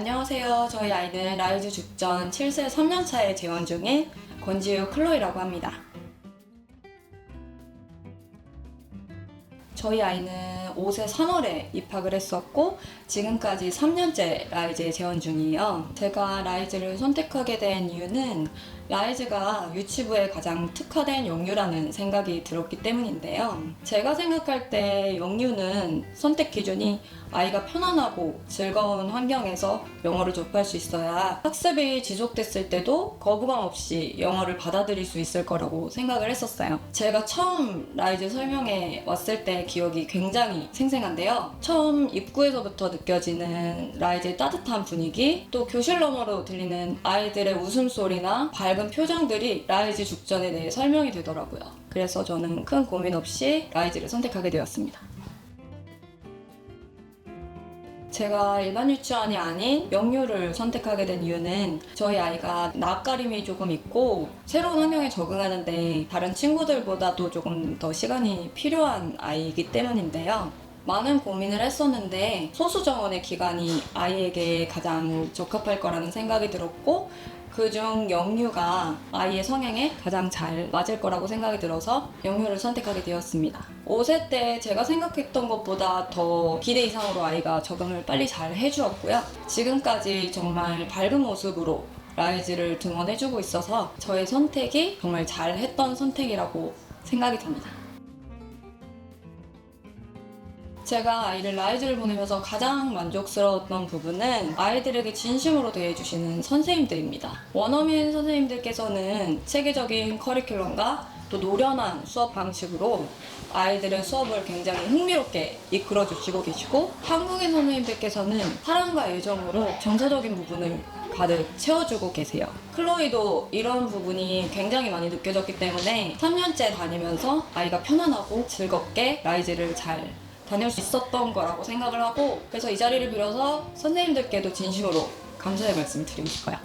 안녕하세요. 저희 아이는 라이즈 죽전 7세 3년차에 재원 중인 권지우 클로이라고 합니다. 저희 아이는 5세 3월에 입학을 했었고 지금까지 3년째 라이즈에 재원 중이에요. 제가 라이즈를 선택하게 된 이유는 라이즈가 유치부에 가장 특화된 영유라는 생각이 들었기 때문인데요. 제가 생각할 때 영유는 선택 기준이 아이가 편안하고 즐거운 환경에서 영어를 접할 수 있어야 학습이 지속됐을 때도 거부감 없이 영어를 받아들일 수 있을 거라고 생각을 했었어요. 제가 처음 라이즈 설명회 왔을 때 기억이 굉장히 생생한데요. 처음 입구에서부터 느껴지는 라이즈의 따뜻한 분위기, 또 교실 너머로 들리는 아이들의 웃음소리나 밝은 표정들이 라이즈 죽전에 대해 설명이 되더라고요. 그래서 저는 큰 고민 없이 라이즈를 선택하게 되었습니다. 제가 일반 유치원이 아닌 영유를 선택하게 된 이유는 저희 아이가 낯가림이 조금 있고 새로운 환경에 적응하는데 다른 친구들보다도 조금 더 시간이 필요한 아이이기 때문인데요. 많은 고민을 했었는데 소수 정원의 기간이 아이에게 가장 적합할 거라는 생각이 들었고 그중 영유가 아이의 성향에 가장 잘 맞을 거라고 생각이 들어서 영유를 선택하게 되었습니다. 5세 때 제가 생각했던 것보다 더 기대 이상으로 아이가 적응을 빨리 잘 해주었고요. 지금까지 정말 밝은 모습으로 라이즈를 등원해주고 있어서 저의 선택이 정말 잘했던 선택이라고 생각이 듭니다. 제가 아이를 라이즈를 보내면서 가장 만족스러웠던 부분은 아이들에게 진심으로 대해주시는 선생님들입니다. 원어민 선생님들께서는 체계적인 커리큘럼과 또 노련한 수업 방식으로 아이들의 수업을 굉장히 흥미롭게 이끌어 주시고 계시고 한국인 선생님들께서는 사랑과 애정으로 정서적인 부분을 가득 채워주고 계세요. 클로이도 이런 부분이 굉장히 많이 느껴졌기 때문에 3년째 다니면서 아이가 편안하고 즐겁게 라이즈를 잘 다닐 수 있었던 거라고 생각을 하고 그래서 이 자리를 빌어서 선생님들께도 진심으로 감사의 말씀을 드리고 싶어요.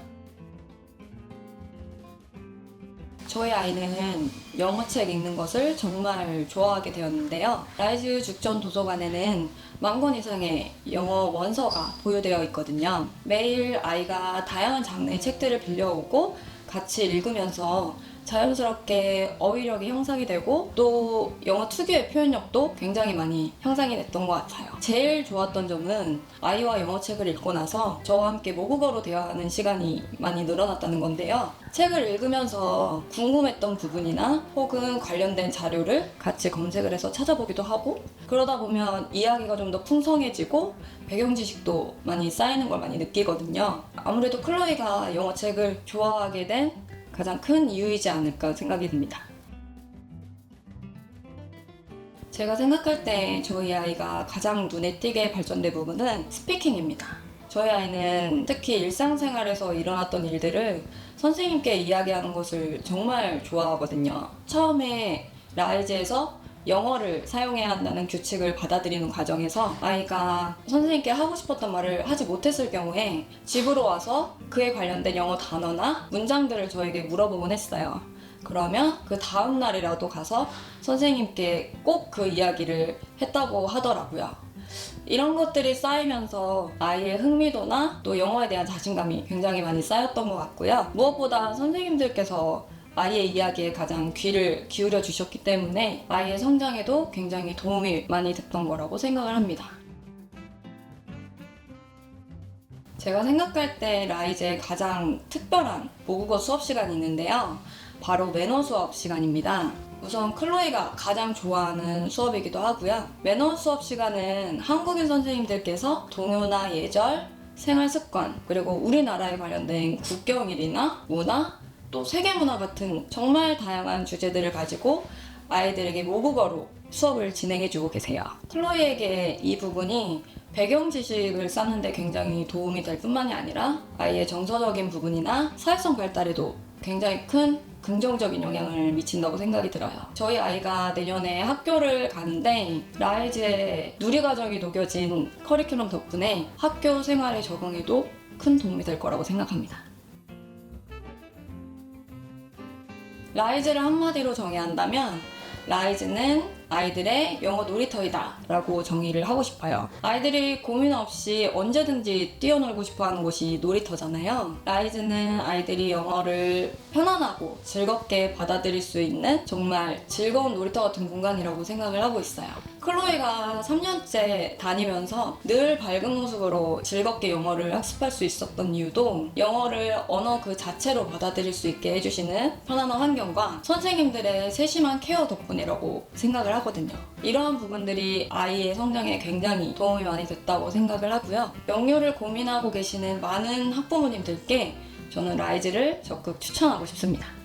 저희 아이는 영어책 읽는 것을 정말 좋아하게 되었는데요. 라이즈 죽전 도서관에는 10,000권 이상의 영어 원서가 보유되어 있거든요. 매일 아이가 다양한 장르의 책들을 빌려오고 같이 읽으면서 자연스럽게 어휘력이 형성이 되고 또 영어 특유의 표현력도 굉장히 많이 형성이 됐던 것 같아요. 제일 좋았던 점은 아이와 영어책을 읽고 나서 저와 함께 모국어로 대화하는 시간이 많이 늘어났다는 건데요. 책을 읽으면서 궁금했던 부분이나 혹은 관련된 자료를 같이 검색을 해서 찾아보기도 하고 그러다 보면 이야기가 좀 더 풍성해지고 배경 지식도 많이 쌓이는 걸 많이 느끼거든요. 아무래도 클로이가 영어책을 좋아하게 된 가장 큰 이유이지 않을까 생각이 듭니다. 제가 생각할 때 저희 아이가 가장 눈에 띄게 발전된 부분은 스피킹입니다. 저희 아이는 특히 일상생활에서 일어났던 일들을 선생님께 이야기하는 것을 정말 좋아하거든요. 처음에 라이즈에서 영어를 사용해야 한다는 규칙을 받아들이는 과정에서 아이가 선생님께 하고 싶었던 말을 하지 못했을 경우에 집으로 와서 그에 관련된 영어 단어나 문장들을 저에게 물어보곤 했어요. 그러면 그 다음 날이라도 가서 선생님께 꼭 그 이야기를 했다고 하더라고요. 이런 것들이 쌓이면서 아이의 흥미도나 또 영어에 대한 자신감이 굉장히 많이 쌓였던 것 같고요. 무엇보다 선생님들께서 아이의 이야기에 가장 귀를 기울여 주셨기 때문에 아이의 성장에도 굉장히 도움이 많이 됐던 거라고 생각을 합니다. 제가 생각할 때 라이즈의 가장 특별한 모국어 수업 시간이 있는데요. 바로 매너 수업 시간입니다. 우선 클로이가 가장 좋아하는 수업이기도 하고요. 매너 수업 시간은 한국인 선생님들께서 동요나 예절, 생활습관, 그리고 우리나라에 관련된 국경일이나 문화, 또 세계문화 같은 정말 다양한 주제들을 가지고 아이들에게 모국어로 수업을 진행해주고 계세요. 클로이에게 이 부분이 배경 지식을 쌓는 데 굉장히 도움이 될 뿐만이 아니라 아이의 정서적인 부분이나 사회성 발달에도 굉장히 큰 긍정적인 영향을 미친다고 생각이 들어요. 저희 아이가 내년에 학교를 가는데 라이즈의 누리과정이 녹여진 커리큘럼 덕분에 학교 생활에 적응에도 큰 도움이 될 거라고 생각합니다. 라이즈를 한마디로 정의한다면 라이즈는 아이들의 영어 놀이터이다 라고 정의를 하고 싶어요. 아이들이 고민 없이 언제든지 뛰어놀고 싶어하는 곳이 놀이터잖아요. 라이즈는 아이들이 영어를 편안하고 즐겁게 받아들일 수 있는 정말 즐거운 놀이터 같은 공간이라고 생각을 하고 있어요. 클로이가 3년째 다니면서 늘 밝은 모습으로 즐겁게 영어를 학습할 수 있었던 이유도 영어를 언어 그 자체로 받아들일 수 있게 해주시는 편안한 환경과 선생님들의 세심한 케어 덕분이라고 생각을 하거든요. 이러한 부분들이 아이의 성장에 굉장히 도움이 많이 됐다고 생각을 하고요. 영유를 고민하고 계시는 많은 학부모님들께 저는 라이즈를 적극 추천하고 싶습니다.